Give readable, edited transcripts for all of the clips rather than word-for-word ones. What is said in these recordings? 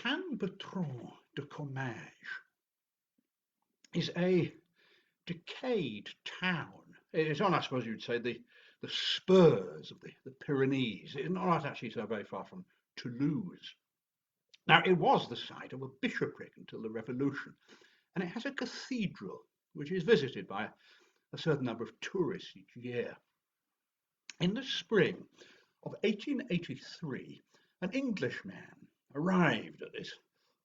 Saint-Bertrand de Comminges is a decayed town. It's on, I suppose you'd say, the spurs of the Pyrenees. It's not actually so very far from Toulouse. Now, it was the site of a bishopric until the Revolution, and it has a cathedral which is visited by a certain number of tourists each year. In the spring of 1883, an Englishman arrived at this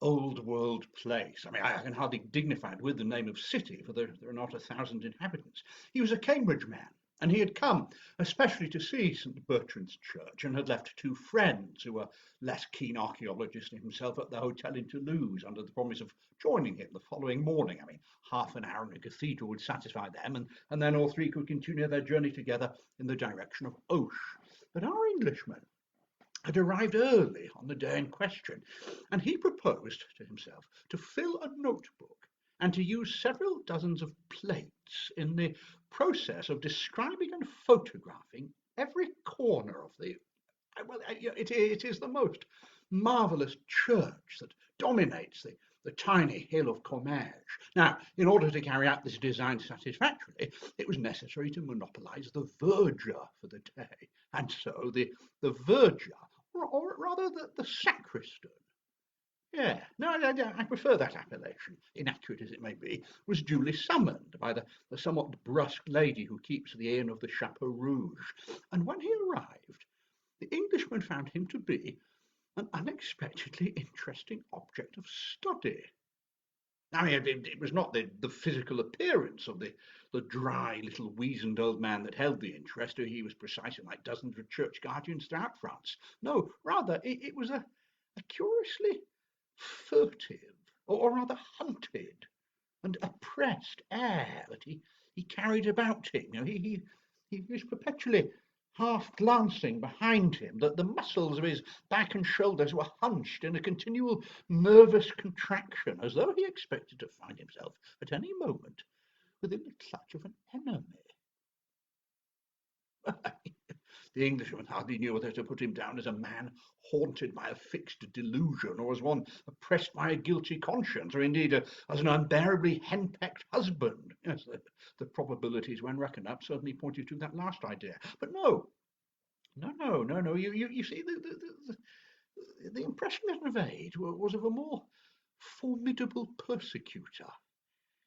old world place. I mean, I can hardly dignify it with the name of city, for there are not 1,000 inhabitants. He was a Cambridge man, and he had come especially to see St. Bertrand's Church, and had left two friends who were less keen archaeologists than himself at the hotel in Toulouse, under the promise of joining him the following morning. I mean, half an hour in a cathedral would satisfy them, and then all three could continue their journey together in the direction of Auch. But our Englishman had arrived early on the day in question, and he proposed to himself to fill a notebook and to use several dozens of plates in the process of describing and photographing every corner of it is the most marvellous church that dominates the tiny hill of Comminges. Now, in order to carry out this design satisfactorily, it was necessary to monopolise the verger for the day, and so the verger, or rather the sacristan. Yeah, no, I prefer that appellation, inaccurate as it may be, was duly summoned by the somewhat brusque lady who keeps the inn of the Chapeau Rouge. And when he arrived, the Englishman found him to be an unexpectedly interesting object of study. I mean, it was not the physical appearance of the dry little weazened old man that held the interest. He was precisely like dozens of church guardians throughout France. No, rather, it was a curiously furtive, or rather hunted and oppressed air that he carried about him. You know, he was perpetually half glancing behind him, that the muscles of his back and shoulders were hunched in a continual nervous contraction, as though he expected to find himself at any moment within the clutch of an enemy. The Englishman hardly knew whether to put him down as a man haunted by a fixed delusion, or as one oppressed by a guilty conscience, or indeed as an unbearably henpecked husband. Yes, the probabilities, when reckoned up, certainly pointed to that last idea. But no. You see, the impression it conveyed was of a more formidable persecutor,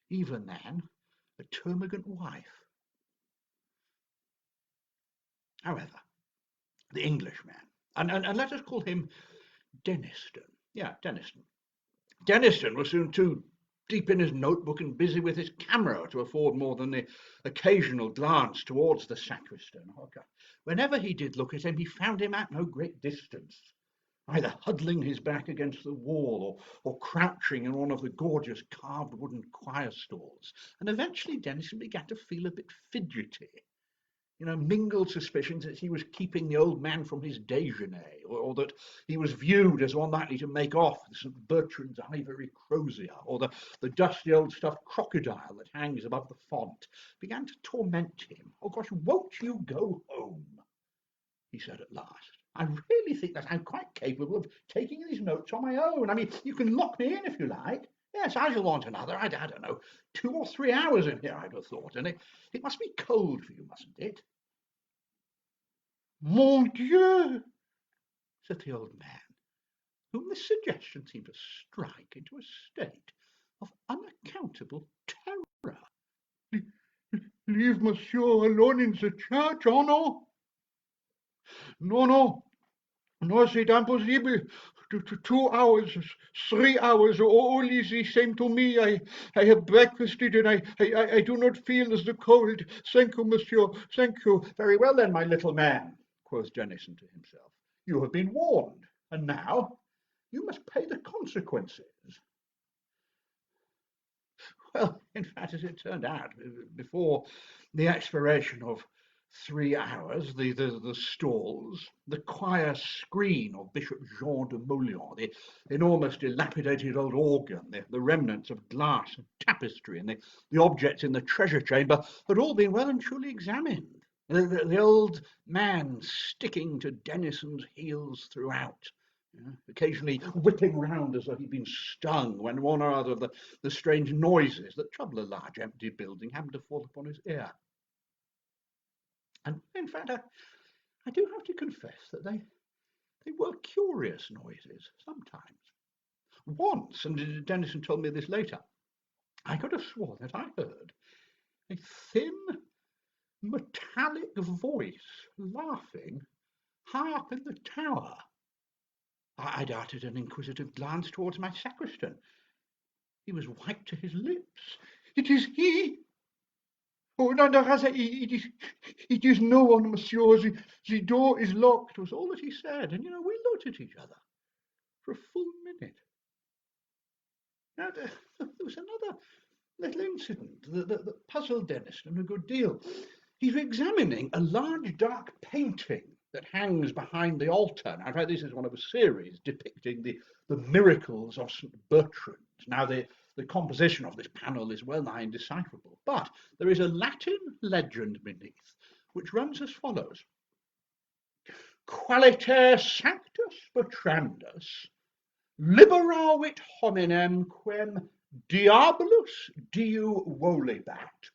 even than a termagant wife. However, the Englishman, and let us call him Denniston. Yeah, Denniston. Denniston was soon too deep in his notebook and busy with his camera to afford more than the occasional glance towards the sacristan. Okay. Whenever he did look at him, he found him at no great distance, either huddling his back against the wall, or crouching in one of the gorgeous carved wooden choir stalls. And eventually Denniston began to feel a bit fidgety. You know, mingled suspicions that he was keeping the old man from his déjeuner, or that he was viewed as one likely to make off with St. Bertrand's ivory crozier, or the dusty old stuffed crocodile that hangs above the font, began to torment him. "Oh gosh, won't you go home?" he said at last. "I really think that I'm quite capable of taking these notes on my own. I mean, you can lock me in if you like. Yes, I shall want another, I don't know, 2 or 3 hours in here, I'd have thought, and it must be cold for you, mustn't it?" "Mon Dieu!" said the old man, whom this suggestion seemed to strike into a state of unaccountable terror. "Leave monsieur alone in the church, oh no? No, no, c'est impossible. 2 hours, 3 hours, all is the same to me. I have breakfasted, and I do not feel the cold. Thank you, monsieur, thank you." "Very well then, my little man," quoth Jennison to himself, "you have been warned, and now you must pay the consequences." Well, in fact, as it turned out, before the expiration of 3 hours, the stalls, the choir screen of Bishop Jean de Mauleon, the enormous dilapidated old organ, the remnants of glass and tapestry, and the objects in the treasure chamber had all been well and truly examined. The old man sticking to Dennison's heels throughout, Yeah, occasionally whipping round as though he'd been stung when one or other of the strange noises that trouble a large empty building happened to fall upon his ear. And in fact, I do have to confess that they were curious noises sometimes. Once, and Dennison told me this later, I could have sworn that I heard a thin, metallic voice laughing high up in the tower. I darted an inquisitive glance towards my sacristan. He was white to his lips. "It is he! Oh, no, no, it is no one, monsieur. The door is locked," was all that he said. And, we looked at each other for a full minute. Now, there was another little incident that puzzled Dennison a good deal. He's examining a large dark painting that hangs behind the altar. Now, in fact, this is one of a series depicting the miracles of St. Bertrand. Now, the composition of this panel is well nigh indecipherable, but there is a Latin legend beneath, which runs as follows: Qualiter sanctus Bertrandus liberavit hominem quem diabolus diu volibat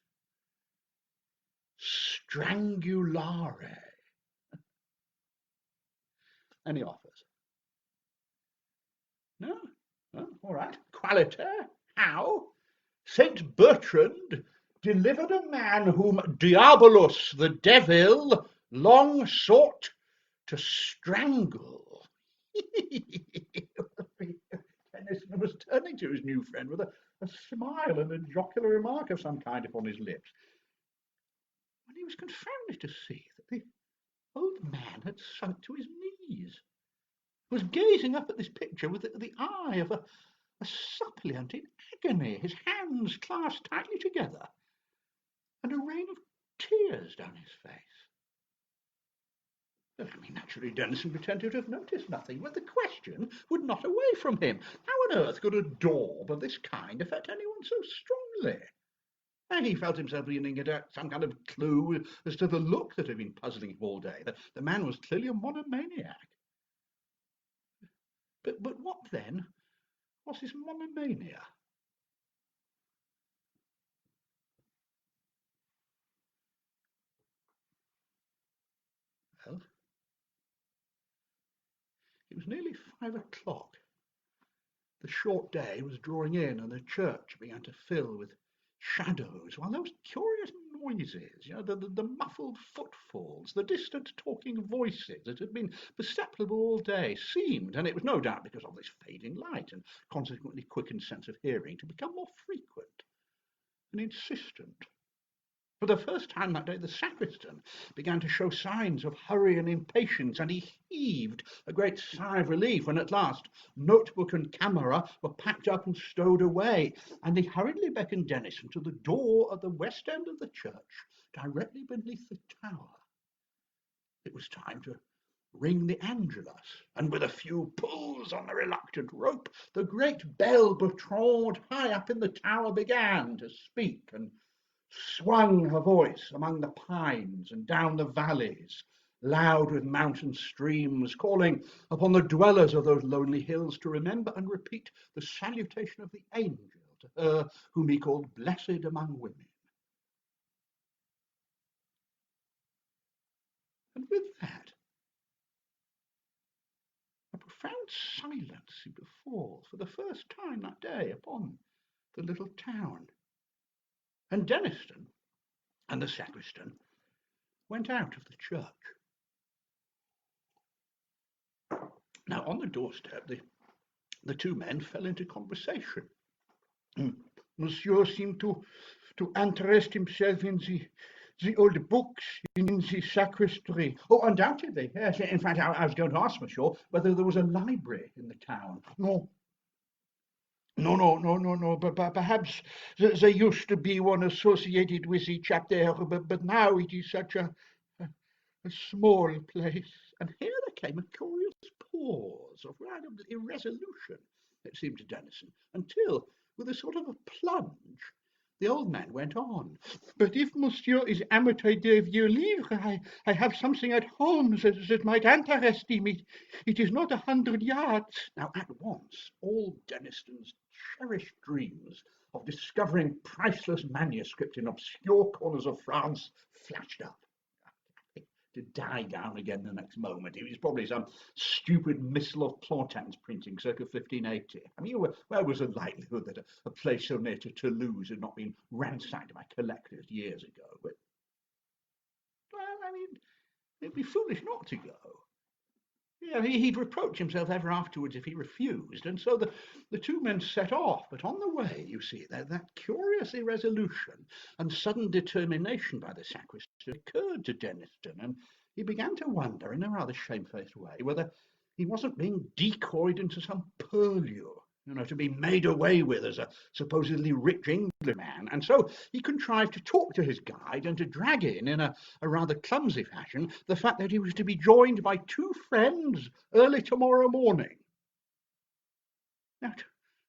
strangulare. Any offers? No? Oh, all right. Qualiter, how? Saint Bertrand delivered a man whom Diabolus, the devil, long sought to strangle. Tennyson was turning to his new friend with a smile and a jocular remark of some kind upon his lips, when he was confounded to see that the old man had sunk to his knees, was gazing up at this picture with the eye of a suppliant in agony, his hands clasped tightly together, and a rain of tears down his face. Naturally, Dennison pretended to have noticed nothing, but the question would not away from him. How on earth could a daub of this kind affect anyone so strongly? And he felt himself leaning at some kind of clue as to the look that had been puzzling him all day. The man was clearly a monomaniac. But what then was his monomania? Well, it was nearly 5 o'clock. The short day was drawing in, and the church began to fill with shadows, while those curious noises, the muffled footfalls, the distant talking voices that had been perceptible all day, seemed, and it was no doubt because of this fading light and consequently quickened sense of hearing, to become more frequent and insistent. For the first time that day, the sacristan began to show signs of hurry and impatience, and he heaved a great sigh of relief when at last notebook and camera were packed up and stowed away, and he hurriedly beckoned Dennison to the door at the west end of the church, directly beneath the tower. It was time to ring the Angelus, and with a few pulls on the reluctant rope, the great bell Bertrand high up in the tower began to speak, and swung her voice among the pines and down the valleys, loud with mountain streams, calling upon the dwellers of those lonely hills to remember and repeat the salutation of the angel to her whom he called blessed among women. And with that, a profound silence befalls for the first time that day upon the little town. And Dennison and the sacristan went out of the church. Now, on the doorstep, the two men fell into conversation. Monsieur seemed to interest himself in the old books in the sacristy. Oh, undoubtedly, yes. In fact, I was going to ask Monsieur whether there was a library in the town. No. No. But perhaps there used to be one associated with the chapter, but now it is such a small place. And here there came a curious pause of rather irresolution, it seemed to Dennison, until, with a sort of a plunge, The old man went on. "But if monsieur is amateur de vieux livres, I have something at home that might interest him. It is not 100 yards." Now, at once, all Deniston's cherished dreams of discovering priceless manuscript in obscure corners of France flashed up, to die down again the next moment. It was probably some stupid missile of Plantin's printing circa 1580. I mean, where was the likelihood that a place so near to Toulouse had not been ransacked by collectors years ago? But, well, I mean, it'd be foolish not to go. Yeah, he'd reproach himself ever afterwards if he refused, and so the two men set off. But on the way, you see, that curious irresolution and sudden determination by the sacristan occurred to Deniston, and he began to wonder, in a rather shamefaced way, whether he wasn't being decoyed into some purlieu, to be made away with as a supposedly rich Englishman. And so he contrived to talk to his guide and to drag in a rather clumsy fashion, the fact that he was to be joined by two friends early tomorrow morning. Now,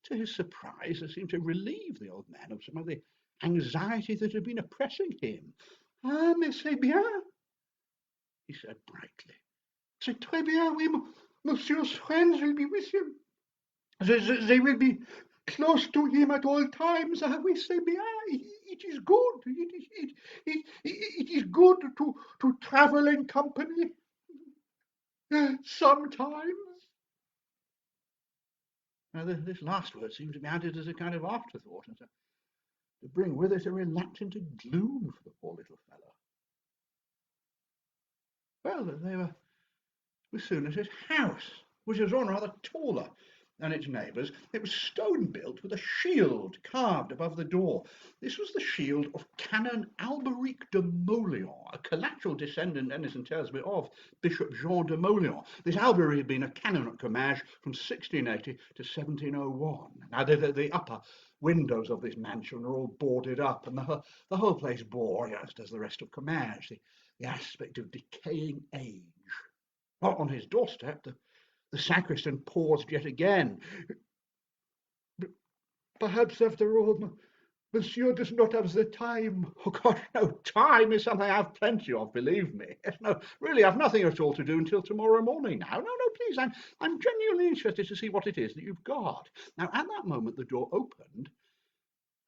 to his surprise, this seemed to relieve the old man of some of the anxiety that had been oppressing him. "Ah, mais c'est bien," he said brightly. "C'est très bien, oui, monsieur's friends will be with him. They will be close to him at all times. Ah, oui, c'est bien. It is good. It is good to travel in company sometimes." Now, this last word seemed to be added as a kind of afterthought, and to bring with it a relapse into gloom for the poor little fellow. Well, they were soon at his house, which was one rather taller than its neighbours. It was stone built with a shield carved above the door. This was the shield of Canon Alberic de Mauleon, a collateral descendant, Denison tells me, of Bishop Jean de Mauleon. This Alberic had been a canon at Comminges from 1680 to 1701. Now, the upper windows of this mansion are all boarded up, and the whole place bore, as does the rest of Comminges, the aspect of decaying age. On his doorstep, the sacristan paused yet again. "Perhaps, after all, monsieur does not have the time." "Oh, gosh, no, time is something I have plenty of, believe me. Yes, no, really, I've nothing at all to do until tomorrow morning now. No, please, I'm genuinely interested to see what it is that you've got." Now, at that moment, the door opened,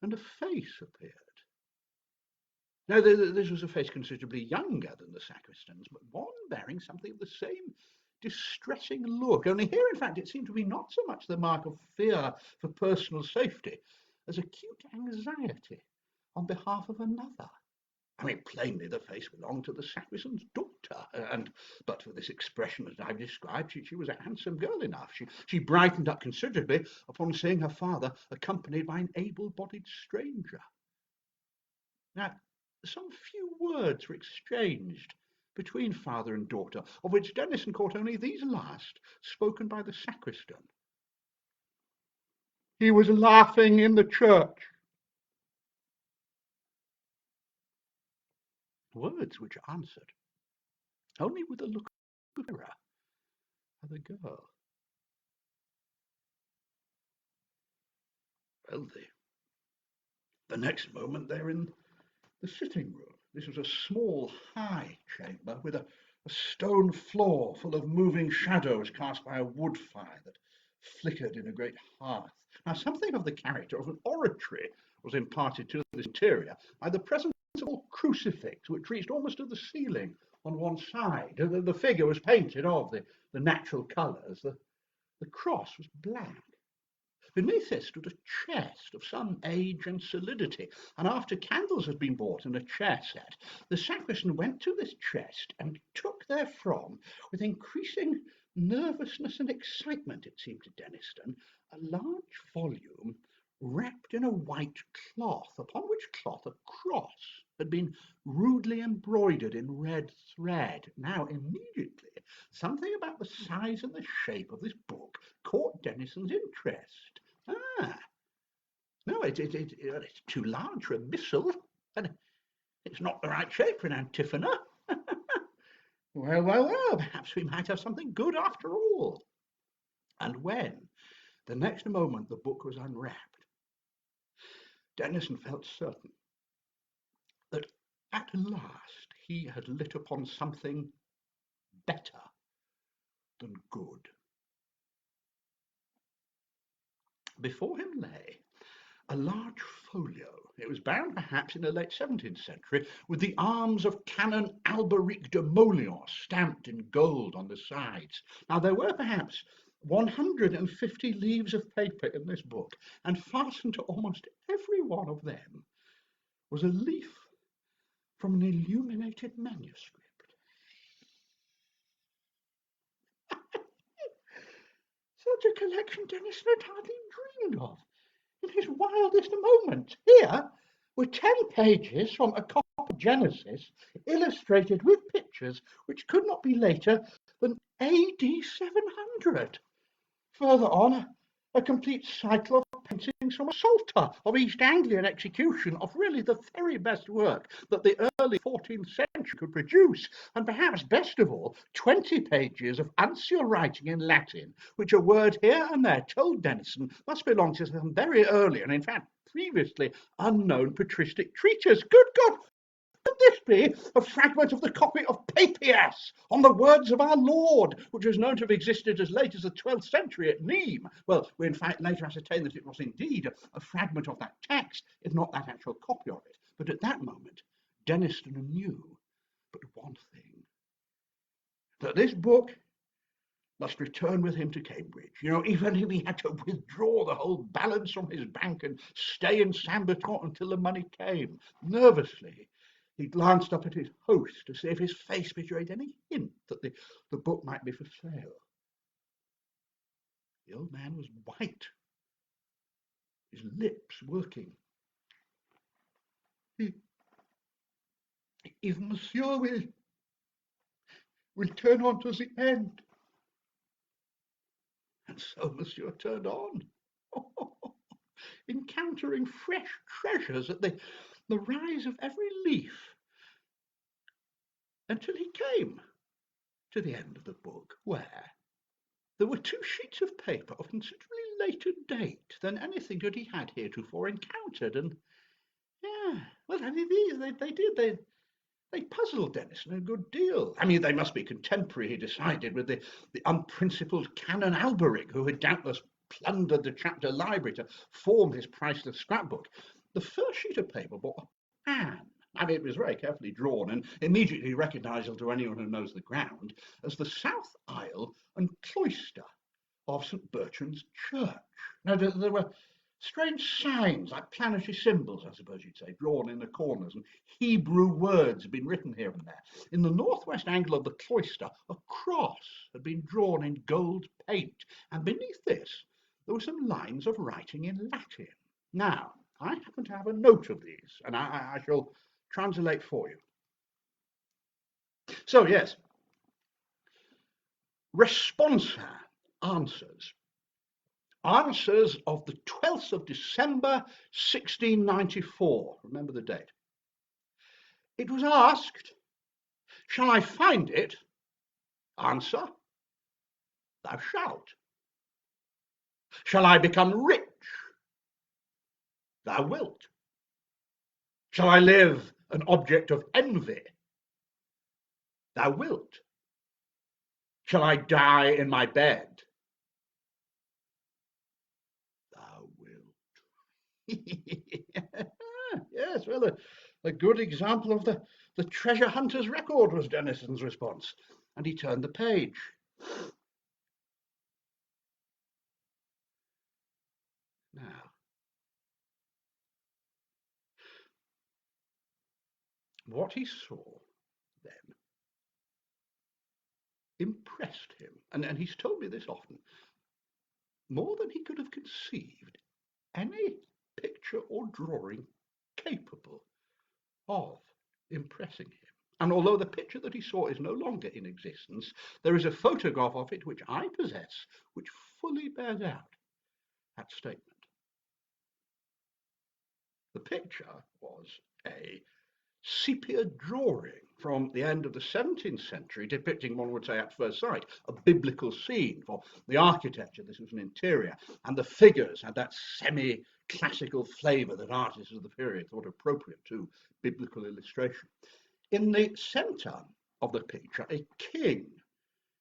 and a face appeared. Now, this was a face considerably younger than the sacristan's, but one bearing something of the same distressing look. Only here, in fact, it seemed to be not so much the mark of fear for personal safety as acute anxiety on behalf of another. I mean, plainly the face belonged to the sacristan's daughter, and but for this expression as I've described, she was a handsome girl enough. She brightened up considerably upon seeing her father accompanied by an able-bodied stranger. Now, some few words were exchanged between father and daughter, of which Denison caught only these last, spoken by the sacristan. "He was laughing in the church." Words which answered only with a look of terror at the girl. Well, the next moment they're in the sitting room. This was a small, high chamber with a stone floor full of moving shadows cast by a wood fire that flickered in a great hearth. Now, something of the character of an oratory was imparted to this interior by the presence of a crucifix which reached almost to the ceiling on one side. The figure was painted of the natural colours. The cross was black. Beneath it stood a chest of some age and solidity, and after candles had been bought and a chair set, the sacristan went to this chest and took therefrom, with increasing nervousness and excitement, it seemed to Deniston, a large volume wrapped in a white cloth, upon which cloth a cross had been rudely embroidered in red thread. Now, immediately, something about the size and the shape of this book caught Denison's interest. No, it's too large for a missal, and it's not the right shape for an antiphona. Well, perhaps we might have something good after all. And when, the next moment, the book was unwrapped, Denison felt certain that at last he had lit upon something better than good. Before him lay a large folio. It was bound perhaps in the late 17th century, with the arms of Canon Alberic de Molion stamped in gold on the sides. Now there were perhaps 150 leaves of paper in this book, and fastened to almost every one of them was a leaf from an illuminated manuscript. Such a collection Denison had hardly dreamed of in his wildest moments. Here were 10 pages from a copy of Genesis, illustrated with pictures which could not be later than AD 700. Further on, a complete cycle of paintings from a Psalter of East Anglian execution of really the very best work that the early 14th century could produce, and perhaps best of all, 20 pages of uncial writing in Latin, which a word here and there told Denison must belong to some very early and in fact previously unknown patristic treatise. Good God! Could this be a fragment of the copy of Papias on the words of our Lord, which was known to have existed as late as the 12th century at Nîmes? Well, we in fact later ascertained that it was indeed a fragment of that text, if not that actual copy of it. But at that moment, Denison knew but one thing, that this book must return with him to Cambridge. Even if he had to withdraw the whole balance from his bank and stay in Saint-Bertrand until the money came. Nervously, he glanced up at his host to see if his face betrayed any hint that the book might be for sale. The old man was white, his lips working. If monsieur will turn on to the end. And so monsieur turned on, encountering fresh treasures at the rise of every leaf, until he came to the end of the book, where there were 2 sheets of paper of considerably later date than anything that he had heretofore encountered. And well, I mean, they puzzled Denison a good deal. I mean, they must be contemporary, he decided, with the unprincipled Canon Alberic, who had doubtless plundered the chapter library to form his priceless scrapbook. The first sheet of paper bore a pan. I mean, it was very carefully drawn and immediately recognisable to anyone who knows the ground as the south aisle and cloister of St. Bertrand's Church. Now, there were strange signs, like planetary symbols, I suppose you'd say, drawn in the corners, and Hebrew words had been written here and there. In the northwest angle of the cloister, a cross had been drawn in gold paint, and beneath this there were some lines of writing in Latin. Now, I happen to have a note of these, and I shall translate for you. So, yes, responsa, answers. Answers of the 12th of December, 1694. Remember the date. It was asked, shall I find it? Answer, thou shalt. Shall I become rich? Thou wilt. Shall I live an object of envy? Thou wilt. Shall I die in my bed? Thou wilt. Yes, well, a good example of the treasure hunter's record was Denison's response, and he turned the page. Now, what he saw then impressed him, and he's told me this often, more than he could have conceived any picture or drawing capable of impressing him. And although the picture that he saw is no longer in existence, there is a photograph of it which I possess, which fully bears out that statement. The picture was a sepia drawing from the end of the 17th century, depicting, one would say at first sight, a biblical scene. For the architecture, this was an interior, and the figures had that semi-classical flavour that artists of the period thought appropriate to biblical illustration. In the centre of the picture, a king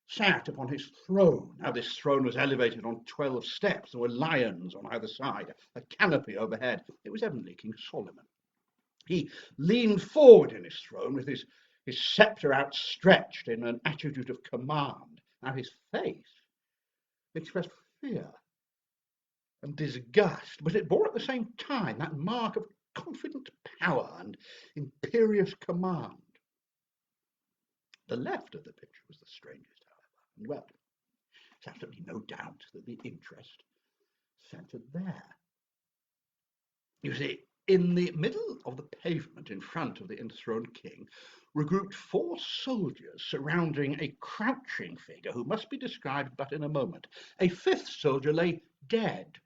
sat upon his throne. Now, this throne was elevated on 12 steps. There were lions on either side, a canopy overhead. It was evidently King Solomon. He leaned forward in his throne with his sceptre outstretched in an attitude of command. Now, his face expressed fear and disgust, but it bore at the same time that mark of confident power and imperious command. The left of the picture was the strangest, however, and well, there's absolutely no doubt that the interest centred there. You see, in the middle of the pavement in front of the enthroned king were grouped 4 soldiers surrounding a crouching figure who must be described but in a moment. A 5th soldier lay dead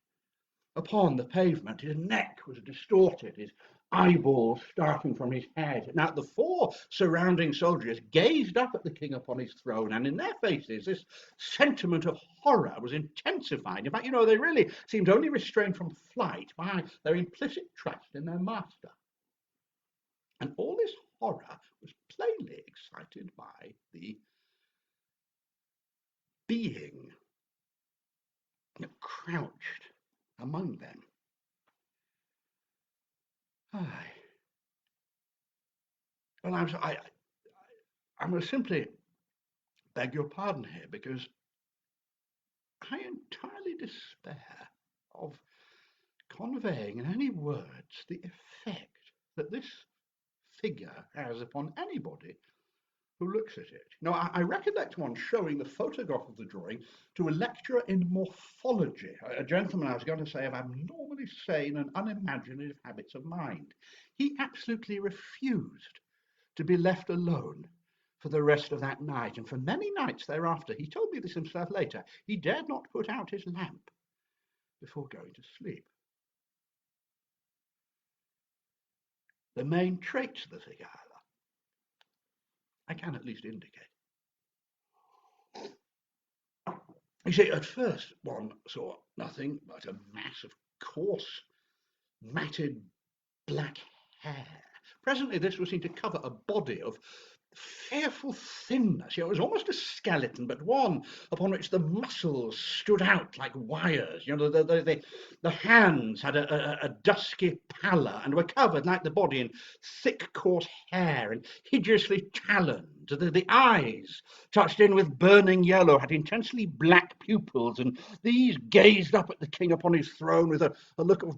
upon the pavement. His neck was distorted, his eyeballs starting from his head. Now, the 4 surrounding soldiers gazed up at the king upon his throne, and in their faces this sentiment of horror was intensified. In fact, they really seemed only restrained from flight by their implicit trust in their master. And all this horror was plainly excited by the being crouched among them. Well, I'm going to simply beg your pardon here, because I entirely despair of conveying in any words the effect that this figure has upon anybody who looks at it. I recollect once showing the photograph of the drawing to a lecturer in morphology, a gentleman, I was going to say, of abnormally sane and unimaginative habits of mind. He absolutely refused to be left alone for the rest of that night, and for many nights thereafter. He told me this himself later. He dared not put out his lamp before going to sleep. The main traits of the figure, however, I can at least indicate. You see, at first one saw nothing but a mass of coarse, matted black hair. Presently this was seen to cover a body of fearful thinness. It was almost a skeleton, but one upon which the muscles stood out like wires. The hands had a dusky pallor and were covered, like the body, in thick, coarse hair and hideously taloned. The eyes, touched in with burning yellow, had intensely black pupils, and these gazed up at the king upon his throne with a look of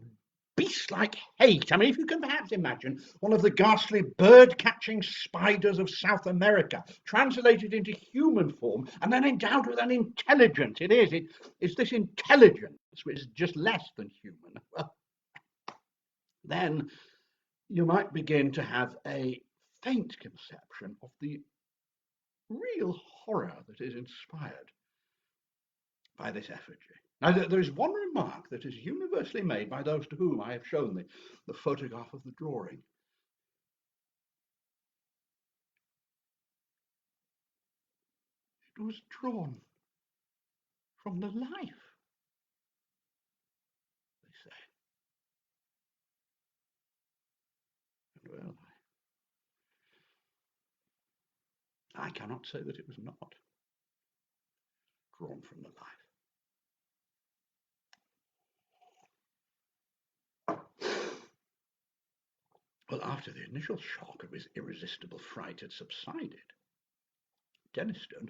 beast-like hate. I mean, if you can perhaps imagine one of the ghastly bird-catching spiders of South America translated into human form and then endowed with an intelligence. It's this intelligence which is just less than human. Well, then you might begin to have a faint conception of the real horror that is inspired by this effigy. Now, there is one remark that is universally made by those to whom I have shown the photograph of the drawing. It was drawn from the life, they say. And well, I cannot say that it was not drawn from the life. Well, after the initial shock of his irresistible fright had subsided, Denniston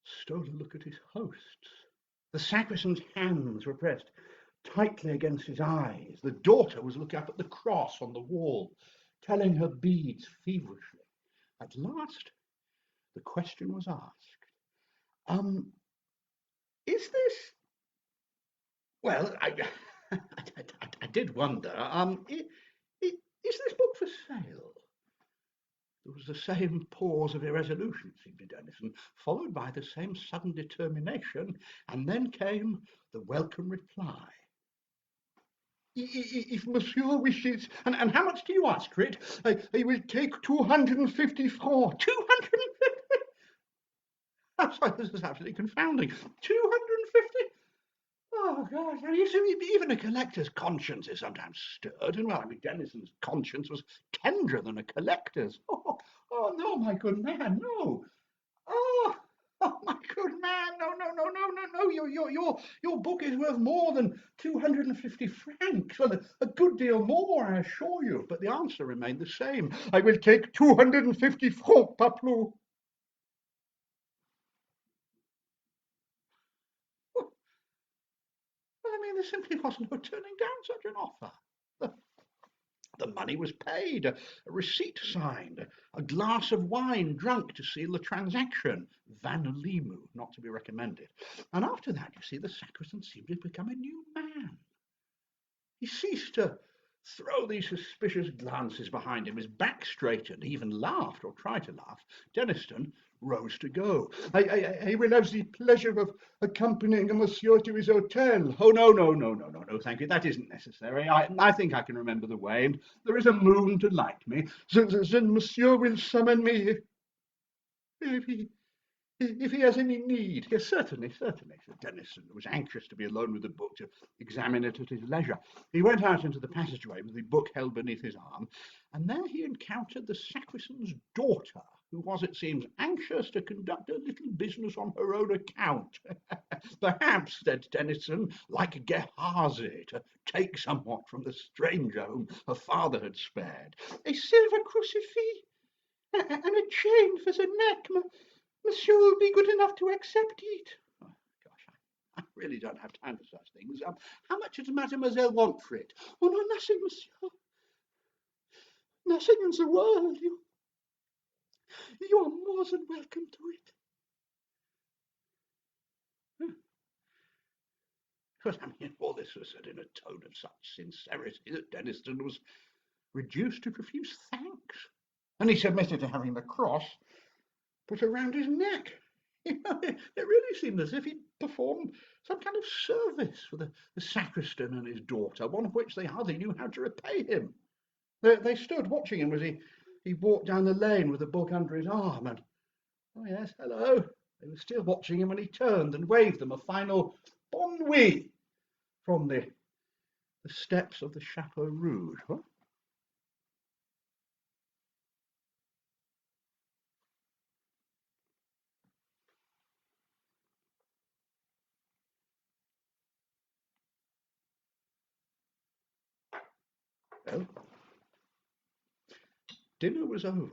stole a look at his hosts. The sacristan's hands were pressed tightly against his eyes. The daughter was looking up at the cross on the wall, telling her beads feverishly. At last, the question was asked. Is this... Well, I did wonder. Is this book for sale? There was the same pause of irresolution, it seemed to Dennison, followed by the same sudden determination, and then came the welcome reply. If monsieur wishes, and how much do you ask for it? I will take 250 francs. 250? I'm sorry, this is absolutely confounding. 250? Oh, gosh. I mean, you see, even a collector's conscience is sometimes stirred. And, well, I mean, Denison's conscience was tenderer than a collector's. Oh, no, my good man, no. Oh, oh, my good man, no, no, no, no, no, no. Your book is worth more than 250 francs. Well, a good deal more, I assure you. But the answer remained the same. I will take 250 francs, Paplou. Well, I mean, there simply wasn't no turning down such an offer. The, the money was paid, a receipt signed, a glass of wine drunk to seal the transaction. Van Limu, not to be recommended. And after that, you see, the sacristan seemed to have become a new man. He ceased to throw these suspicious glances behind him, his back straightened, he even laughed or tried to laugh. Deniston rose to go. I will have the pleasure of accompanying monsieur to his hotel. Oh, no, no, no, no, no, no, thank you. That isn't necessary. I think I can remember the way, and there is a moon to light me. Then monsieur will summon me if he if he has any need. Yes, certainly, certainly, said Denison, who was anxious to be alone with the book to examine it at his leisure. He went out into the passageway with the book held beneath his arm, and there he encountered the sacristan's daughter, who was, it seems, anxious to conduct a little business on her own account. Perhaps, said Tennyson, like Gehazi, to take somewhat from the stranger whom her father had spared. A silver crucifix and a chain for the neck. Monsieur will be good enough to accept it. Oh, gosh, I really don't have time for such things. How much does mademoiselle want for it? Oh, no, nothing, monsieur. Nothing in the world. You are more than welcome to it. But I mean, all this was said in a tone of such sincerity that Deniston was reduced to profuse thanks. And he submitted to having the cross put around his neck. It really seemed as if he'd performed some kind of service for the sacristan and his daughter, one of which they hardly knew how to repay him. They stood watching him as he walked down the lane with the book under his arm, and, oh yes, hello. They were still watching him when he turned and waved them a final bon nuit from the steps of the Chapeau Rouge. What? Well, dinner was over,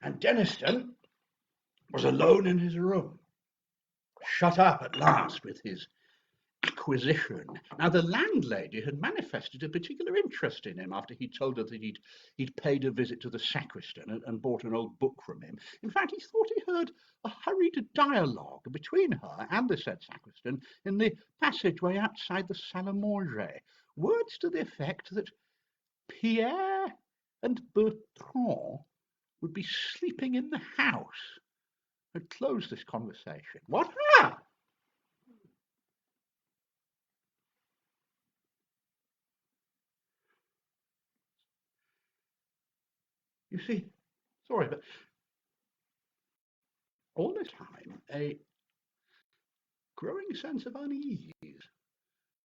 and Deniston was alone in his room, shut up at last with his acquisition. Now, the landlady had manifested a particular interest in him after he told her that he'd paid a visit to the sacristan and bought an old book from him. In fact, he thought he heard a hurried dialogue between her and the said sacristan in the passageway outside the salle à manger, words to the effect that Pierre and Bertrand would be sleeping in the house. Had closed this conversation. What? You see, sorry, but all this time a growing sense of unease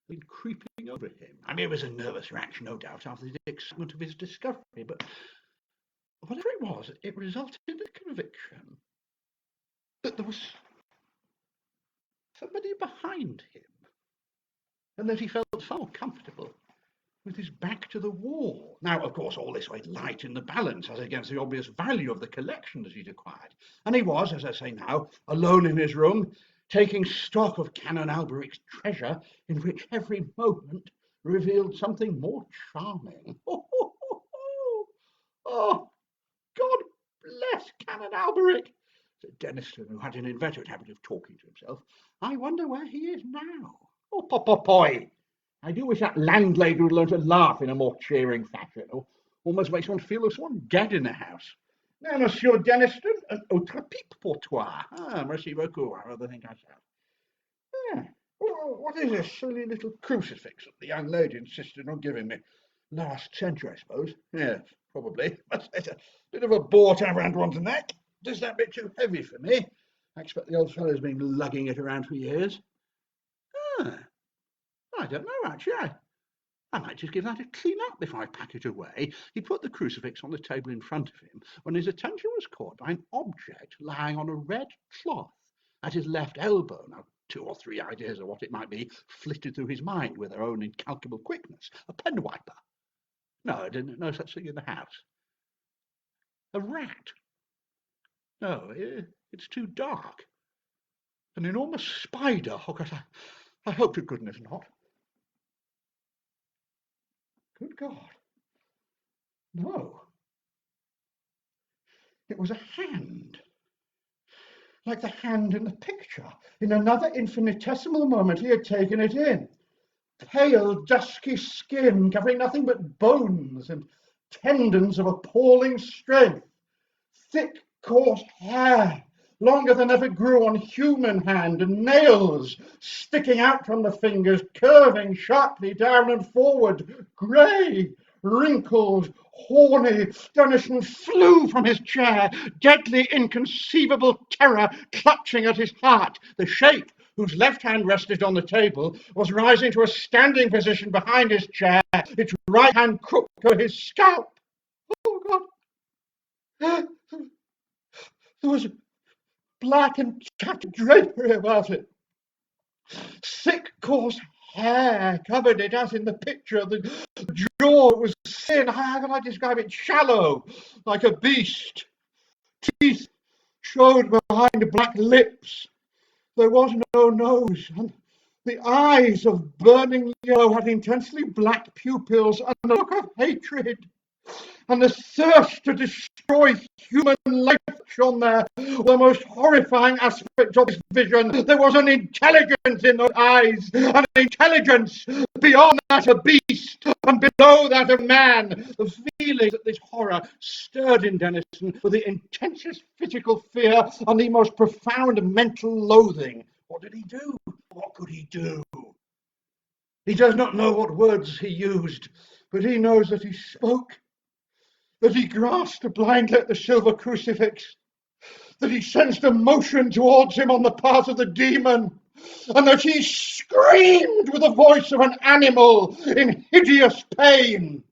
been creeping over him. I mean, it was a nervous reaction, no doubt, after the excitement of his discovery, but whatever it was, it resulted in the conviction that there was somebody behind him, and that he felt far more comfortable with his back to the wall. Now, of course, all this weighed light in the balance as against the obvious value of the collection that he'd acquired. And he was, as I say now, alone in his room, taking stock of Canon Alberic's treasure, in which every moment revealed something more charming. Oh, God bless Canon Alberic, said Deniston, who had an inveterate habit of talking to himself. I wonder where he is now. Oh, poi. I do wish that landlady would learn to laugh in a more cheering fashion. Or almost makes one feel there's someone dead in the house. Now, Monsieur Deniston, an autre pipe pour toi. Ah, merci beaucoup. I rather think I shall. Yeah. Oh, what is this silly little crucifix that the young lady insisted on giving me? Last century, I suppose. Yes, probably. But it's a bit of a bore to have around one's neck. Just that bit too heavy for me. I expect the old fellow's been lugging it around for years. Ah, I don't know, actually. I might just give that a clean up before I pack it away. He put the crucifix on the table in front of him when his attention was caught by an object lying on a red cloth at his left elbow. Now, two or three ideas of what it might be flitted through his mind with their own incalculable quickness. A pen wiper. No, no such thing in the house. A rat. No, it's too dark. An enormous spider. Oh, God, I hope to goodness not. Good God. No. It was a hand. Like the hand in the picture. In another infinitesimal moment, he had taken it in. Pale, dusky skin, covering nothing but bones and tendons of appalling strength. Thick, coarse hair, longer than ever grew on human hand, and nails sticking out from the fingers, curving sharply down and forward, grey, wrinkled, horny. Denison flew from his chair, deadly, inconceivable terror clutching at his heart. The shape, whose left hand rested on the table, was rising to a standing position behind his chair, its right hand crooked to his scalp. Oh, God. There was black and tattered drapery about it. Thick, coarse hair covered it, as in the picture. The jaw was thin. How can I describe it? Shallow, like a beast. Teeth showed behind black lips. There was no nose, and the eyes of burning yellow had intensely black pupils and a look of hatred. And the thirst to destroy human life shone there, the most horrifying aspect of this vision. There was an intelligence in those eyes, an intelligence beyond that of beast and below that of man. The feelings that this horror stirred in Denison were the intensest physical fear and the most profound mental loathing. What did he do? What could he do? He does not know what words he used, but he knows that he spoke, that he grasped blindly at the silver crucifix, that he sensed a motion towards him on the part of the demon, and that he screamed with the voice of an animal in hideous pain.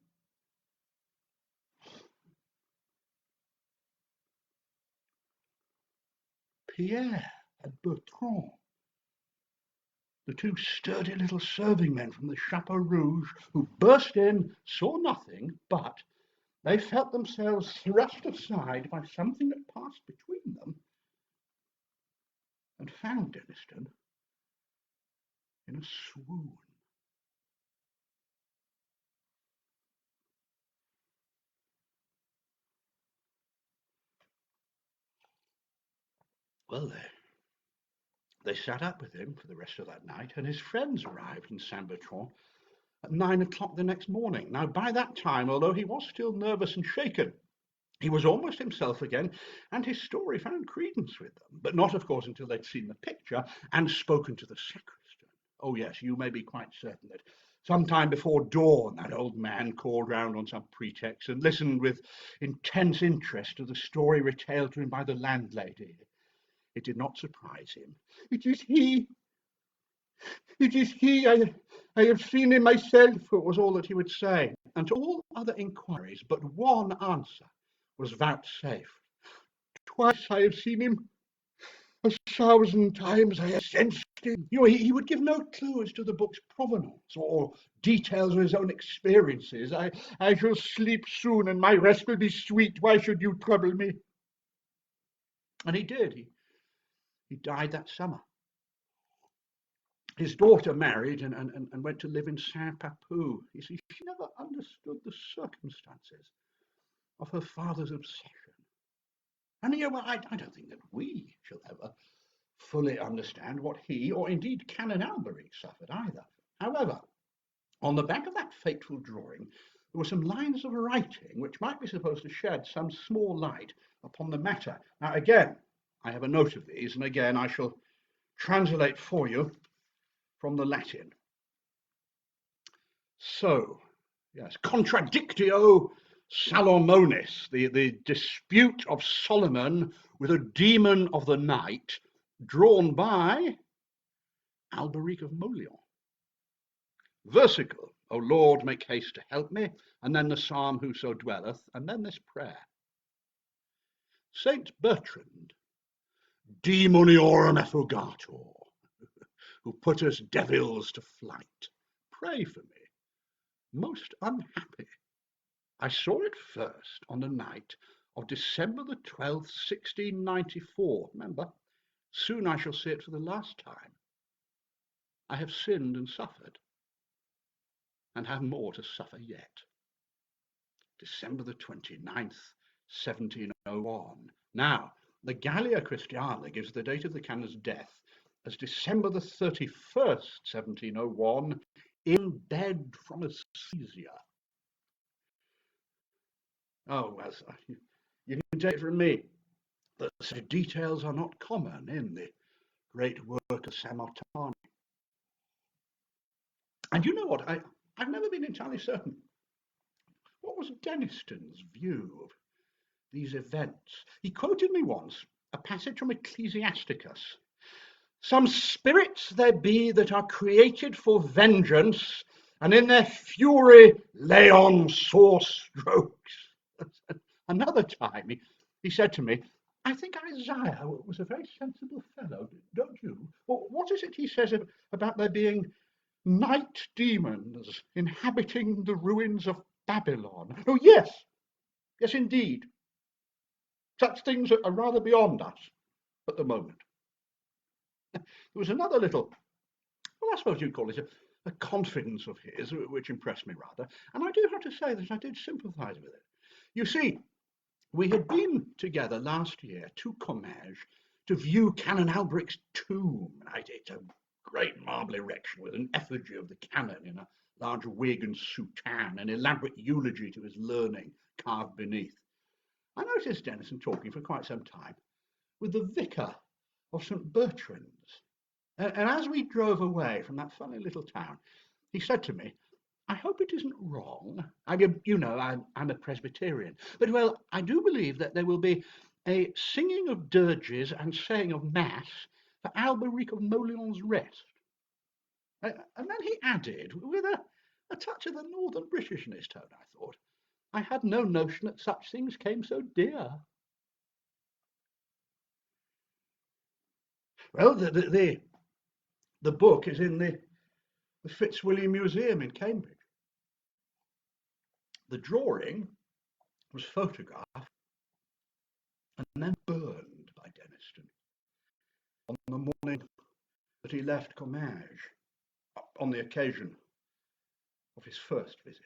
Pierre and Bertrand, the two sturdy little serving men from the Chapeau Rouge, who burst in, saw nothing, but they felt themselves thrust aside by something that passed between them, and found Denison in a swoon. Well, they sat up with him for the rest of that night, and his friends arrived in Saint Bertrand at 9 o'clock the next morning. Now, by that time, although he was still nervous and shaken, he was almost himself again, and his story found credence with them, but not, of course, until they'd seen the picture and spoken to the sacristan. Oh, yes, you may be quite certain that some time before dawn, that old man called round on some pretext and listened with intense interest to the story retailed to him by the landlady. It did not surprise him. It is he. It is he. I have seen him myself, was all that he would say. And to all other inquiries, but one answer was vouchsafed. Twice I have seen him. 1,000 times I have sensed him. He would give no clue as to the book's provenance or details of his own experiences. I shall sleep soon, and my rest will be sweet. Why should you trouble me? And he did. He died that summer. His daughter married and went to live in Saint-Papou. You see, she never understood the circumstances of her father's obsession. And I don't think that we shall ever fully understand what he, or indeed Canon Alberic, suffered either. However, on the back of that fateful drawing, there were some lines of writing which might be supposed to shed some small light upon the matter. Now, again, I have a note of these, and again I shall translate for you from the Latin. So, yes, contradictio Salomonis, the dispute of Solomon with a demon of the night, drawn by Alberic of Molion. Versicle, O Lord, make haste to help me, and then the psalm, whoso dwelleth, and then this prayer. Saint Bertrand, demoniorum effugator, who puttest devils to flight, pray for me, most unhappy. I saw it first on the night of December the 12th, 1694. Remember, soon I shall see it for the last time. I have sinned and suffered, and have more to suffer yet. December the 29th, 1701. Now, the Gallia Christiana gives the date of the canon's death as December the 31st, 1701, in bed from aesthesia. Oh, well, you can take it from me that such details are not common in the great work of Sammartani. And you know what? I've never been entirely certain. What was Deniston's view of these events? He quoted me once a passage from Ecclesiasticus. Some spirits there be that are created for vengeance, and in their fury lay on sore strokes. Another time he said to me, I think Isaiah was a very sensible fellow, don't you? What is it he says about there being night demons inhabiting the ruins of Babylon? Oh, yes, yes, indeed. Such things are rather beyond us at the moment. There was another little, well, I suppose you'd call it a confidence of his, which impressed me rather, and I do have to say that I did sympathise with it. You see, we had been together last year to Comminges to view Canon Alberic's tomb. It's a great marble erection with an effigy of the canon in a large wig and soutane, an elaborate eulogy to his learning carved beneath. I noticed Denison talking for quite some time with the vicar of St. Bertrand's. And as we drove away from that funny little town, he said to me, I hope it isn't wrong. I mean, you know, I'm a Presbyterian. But, well, I do believe that there will be a singing of dirges and saying of Mass for Alberic of Molion's rest. And then he added, with a touch of the northern Britishness tone, I thought, I had no notion that such things came so dear. Well, the book is in the Fitzwilliam Museum in Cambridge. The drawing was photographed and then burned by Deniston on the morning that he left Comminges on the occasion of his first visit.